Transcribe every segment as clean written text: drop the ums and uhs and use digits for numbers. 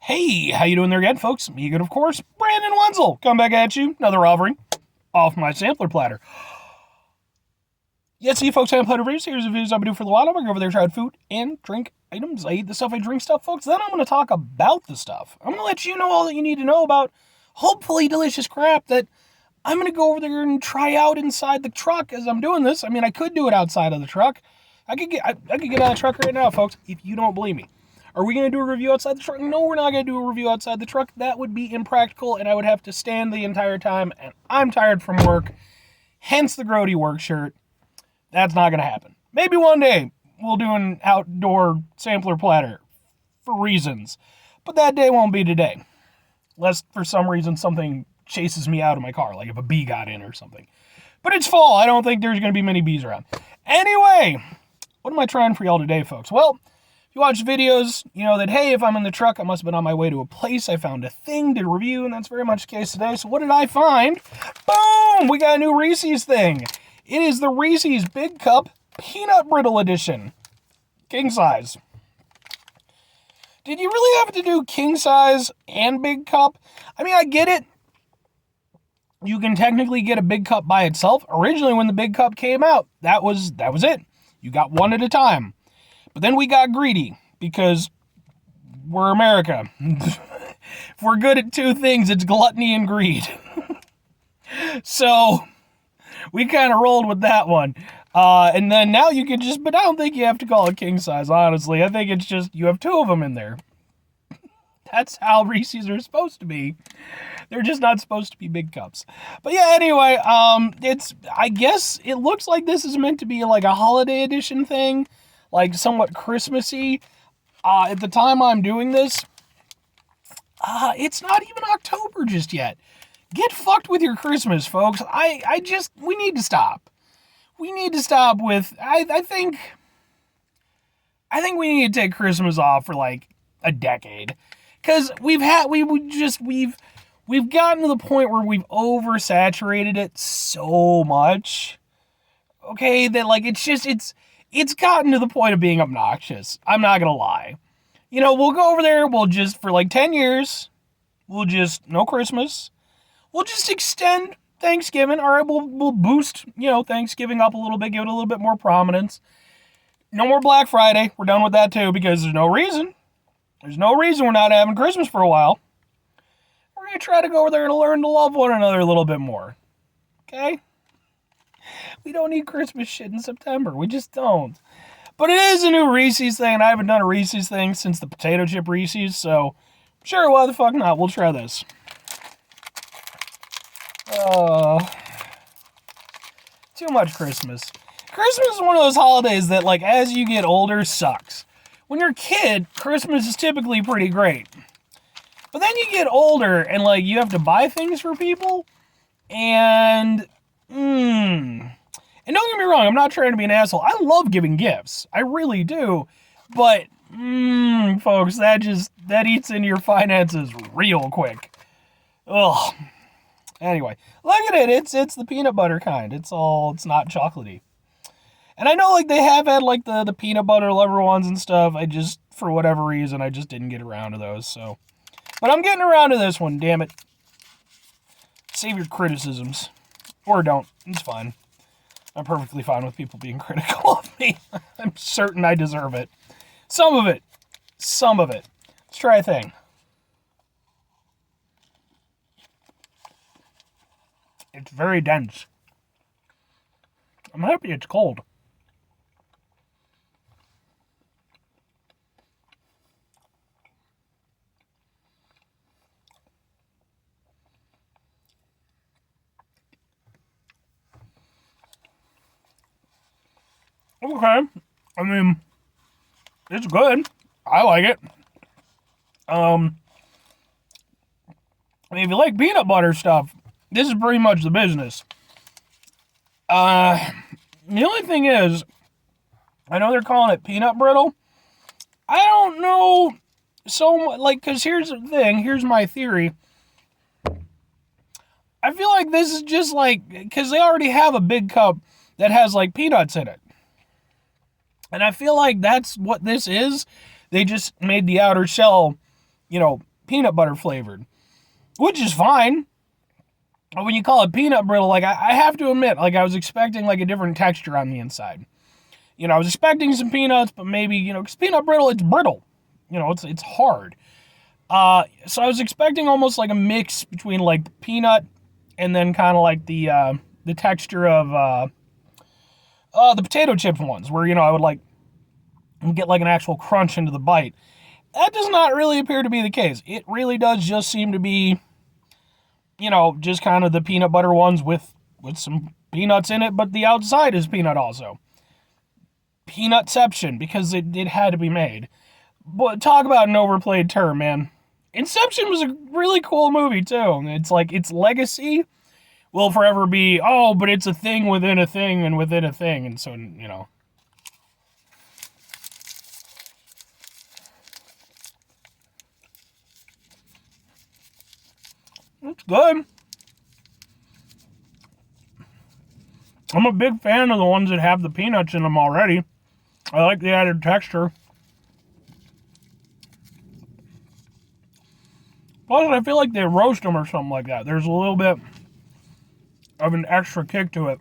Hey, how you doing there again, folks? Me good, of course. Brandon Wenzel, come back at you. Another offering off my sampler platter. Yes, see, folks, I'm Platter Reese. Here's the videos I've been doing for a while. I'm going to go over there, try food and drink items. I eat the stuff, I drink stuff, folks. Then I'm going to talk about the stuff. I'm going to let you know all that you need to know about hopefully delicious crap that I'm going to go over there and try out inside the truck as I'm doing this. I mean, I could do it outside of the truck. I could get out of the truck right now, folks, if you don't believe me. Are we going to do a review outside the truck? No, we're not going to do a review outside the truck. That would be impractical, and I would have to stand the entire time, and I'm tired from work, hence the grody work shirt. That's not going to happen. Maybe one day we'll do an outdoor sampler platter for reasons, but that day won't be today. Unless, for some reason, something chases me out of my car, like if a bee got in or something. But it's fall. I don't think there's going to be many bees around. Anyway, what am I trying for y'all today, folks? Well, you watch videos, you know that, hey, if I'm in the truck, I must have been on my way to a place. I found a thing to review, and that's very much the case today. So what did I find? Boom! We got a new Reese's thing. It is the Reese's Big Cup Peanut Brittle Edition. King size. Did you really have to do king size and big cup? I mean, I get it. You can technically get a big cup by itself. Originally, when the big cup came out, that was it. You got one at a time. But then we got greedy because we're America. If we're good at two things, it's gluttony and greed. So we kind of rolled with that one. And then now you can but I don't think you have to call it king size, honestly. I think it's just you have two of them in there. That's how Reese's are supposed to be. They're just not supposed to be big cups. But yeah, anyway, I guess it looks like this is meant to be like a holiday edition thing. Like somewhat Christmassy. At the time I'm doing this, it's not even October just yet. Get fucked with your Christmas, folks. We need to stop. We need to stop with, I think we need to take Christmas off for like a decade. Cause we've gotten to the point where we've oversaturated it so much. Okay, that like, it's gotten to the point of being obnoxious. I'm not going to lie. You know, we'll go over there. We'll just, for like 10 years, no Christmas. We'll just extend Thanksgiving. All right, we'll boost, Thanksgiving up a little bit, give it a little bit more prominence. No more Black Friday. We're done with that too because there's no reason. There's no reason we're not having Christmas for a while. We're going to try to go over there and learn to love one another a little bit more. Okay? We don't need Christmas shit in September. We just don't. But it is a new Reese's thing, and I haven't done a Reese's thing since the potato chip Reese's, so sure, why the fuck not? We'll try this. Too much Christmas. Christmas is one of those holidays that, like, as you get older, sucks. When you're a kid, Christmas is typically pretty great. But then you get older, and, like, you have to buy things for people, and and don't get me wrong, I'm not trying to be an asshole. I love giving gifts. I really do. But, folks, that eats into your finances real quick. Ugh. Anyway, look at it. It's the peanut butter kind. It's not chocolatey. And I know, like, they have had, like, the peanut butter lover ones and stuff. For whatever reason, I just didn't get around to those, so. But I'm getting around to this one, damn it. Save your criticisms. Or don't. It's fine. I'm perfectly fine with people being critical of me. I'm certain I deserve it. Some of it. Let's try a thing. It's very dense. I'm happy it's cold. Okay. I mean, it's good. I like it. I mean, if you like peanut butter stuff, this is pretty much the business. The only thing is, I know they're calling it peanut brittle. I don't know so much, like, because here's the thing. Here's my theory. I feel like this is just like, because they already have a big cup that has, like, peanuts in it. And I feel like that's what this is. They just made the outer shell, peanut butter flavored, which is fine. But when you call it peanut brittle, like, I have to admit, like, I was expecting, like, a different texture on the inside. You know, I was expecting some peanuts, but maybe, you know, because peanut brittle, it's brittle. You know, it's hard. So I was expecting almost like a mix between, like, the peanut and then kind of like the texture of the potato chip ones, where, you know, I would, like, get, like, an actual crunch into the bite. That does not really appear to be the case. It really does just seem to be, you know, just kind of the peanut butter ones with some peanuts in it, but the outside is peanut also. Peanutception, because it had to be made. But talk about an overplayed term, man. Inception was a really cool movie, too. It's like, its legacy will forever be, oh, but it's a thing within a thing and within a thing, and so, you know. It's good. I'm a big fan of the ones that have the peanuts in them already. I like the added texture. Plus, I feel like they roast them or something like that. There's a little bit of an extra kick to it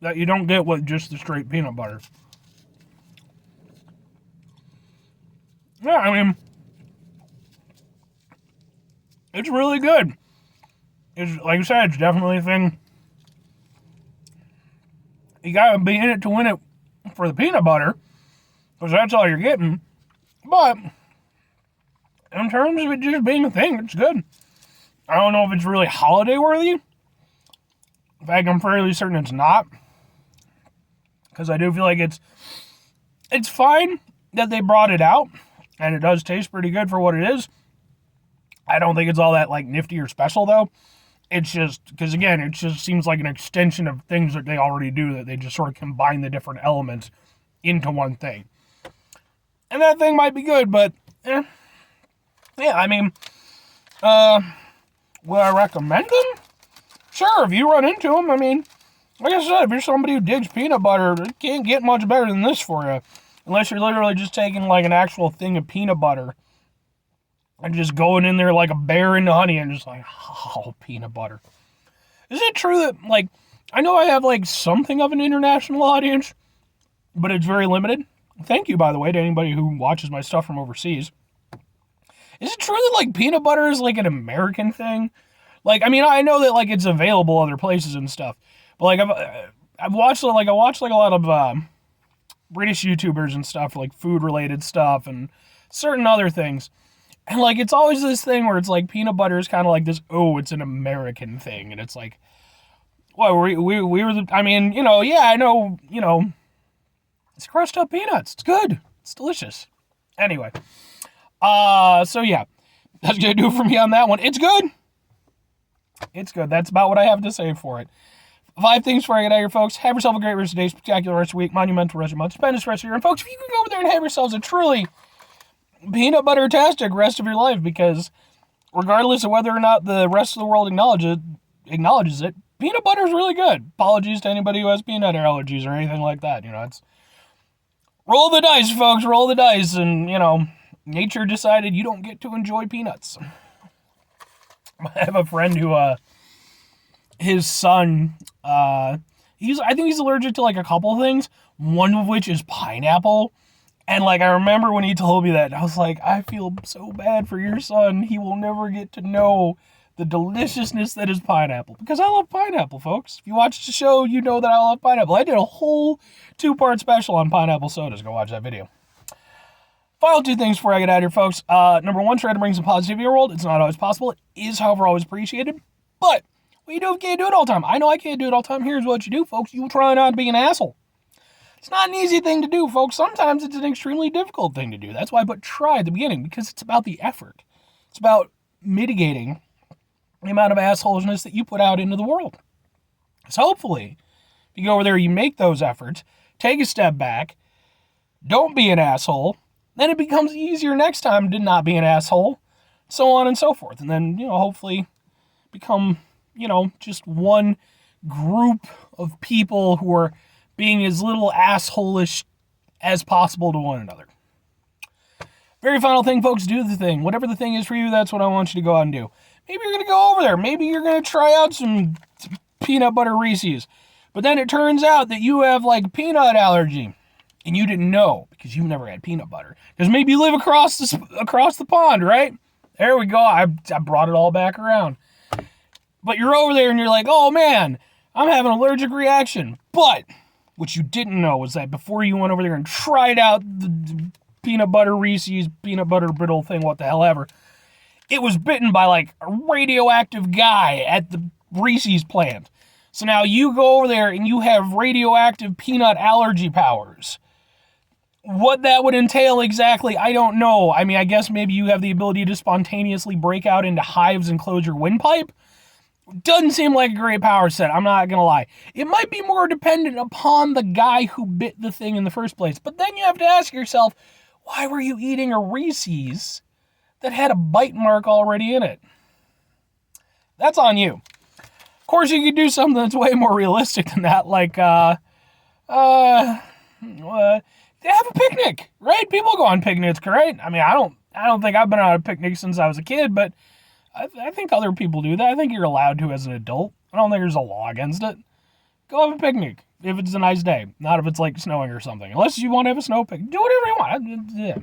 that you don't get with just the straight peanut butter. Yeah, I mean, it's really good. It's, like I said, it's definitely a thing. You gotta be in it to win it for the peanut butter, because that's all you're getting. But in terms of it just being a thing, it's good. I don't know if it's really holiday worthy. In fact, I'm fairly certain it's not, because I do feel like it's fine that they brought it out, and it does taste pretty good for what it is. I don't think it's all that, like, nifty or special, though. It's just, because again, it just seems like an extension of things that they already do, that they just sort of combine the different elements into one thing. And that thing might be good, but, yeah, I mean, would I recommend them? Sure, if you run into them, I mean, like I said, if you're somebody who digs peanut butter, it can't get much better than this for you. Unless you're literally just taking, like, an actual thing of peanut butter and just going in there like a bear into honey and just like, oh, peanut butter. Is it true that, like, I know I have, like, something of an international audience, but it's very limited? Thank you, by the way, to anybody who watches my stuff from overseas. Is it true that, like, peanut butter is, like, an American thing? Like, I mean, I know that, like, it's available other places and stuff, but, like, I've watched, like, a lot of British YouTubers and stuff, like, food-related stuff and certain other things. And, like, it's always this thing where it's, like, peanut butter is kind of like this, oh, it's an American thing. And it's like, well, we were the, I mean, you know, yeah, I know, you know, it's crushed up peanuts. It's good. It's delicious. Anyway. So yeah, that's going to do it for me on that one. It's good. It's good. That's about what I have to say for it. 5 things before I get out of here, folks. Have yourself a great rest of the day, spectacular rest of the week, monumental rest of the month, stupendous rest of the year. And folks, if you can go over there and have yourselves a truly peanut butter-tastic rest of your life, because regardless of whether or not the rest of the world acknowledges it, peanut butter is really good. Apologies to anybody who has peanut allergies or anything like that. You know, it's roll the dice, folks. Roll the dice, and you know, nature decided you don't get to enjoy peanuts. I have a friend who, his son, I think he's allergic to like a couple things. One of which is pineapple. And, like, I remember when he told me that, I was like, I feel so bad for your son. He will never get to know the deliciousness that is pineapple. Because I love pineapple, folks. If you watch the show, you know that I love pineapple. I did a whole 2-part special on pineapple sodas. Go watch that video. Final 2 things before I get out of here, folks. Number 1, try to bring some positivity to your world. It's not always possible. It is, however, always appreciated. But what you do, you can't do it all the time. I know I can't do it all the time. Here's what you do, folks. You try not to be an asshole. It's not an easy thing to do, folks. Sometimes it's an extremely difficult thing to do. That's why I put try at the beginning, because it's about the effort. It's about mitigating the amount of assholishness that you put out into the world. So hopefully, if you go over there, you make those efforts, take a step back, don't be an asshole, then it becomes easier next time to not be an asshole, so on and so forth. And then, you know, hopefully become, you know, just one group of people who are being as little asshole-ish as possible to one another. Very final thing, folks, do the thing. Whatever the thing is for you, that's what I want you to go out and do. Maybe you're going to go over there. Maybe you're going to try out some peanut butter Reese's. But then it turns out that you have like peanut allergy. And you didn't know because you've never had peanut butter. Because maybe you live across the pond, right? There we go. I brought it all back around. But you're over there and you're like, oh man, I'm having an allergic reaction. But what you didn't know was that before you went over there and tried out the peanut butter Reese's, peanut butter brittle thing, what the hell ever, it was bitten by like a radioactive guy at the Reese's plant. So now you go over there and you have radioactive peanut allergy powers. What that would entail exactly, I don't know. I mean, I guess maybe you have the ability to spontaneously break out into hives and close your windpipe. Doesn't seem like a great power set, I'm not gonna lie. It might be more dependent upon the guy who bit the thing in the first place. But then you have to ask yourself, why were you eating a Reese's that had a bite mark already in it? That's on you. Of course, you could do something that's way more realistic than that, like, have a picnic, right? People go on picnics, right? I mean, I don't think I've been on a picnic since I was a kid, but I think other people do that. I think you're allowed to as an adult. I don't think there's a law against it. Go have a picnic if it's a nice day, not if it's like snowing or something. Unless you want to have a snow picnic. Do whatever you want. Yeah.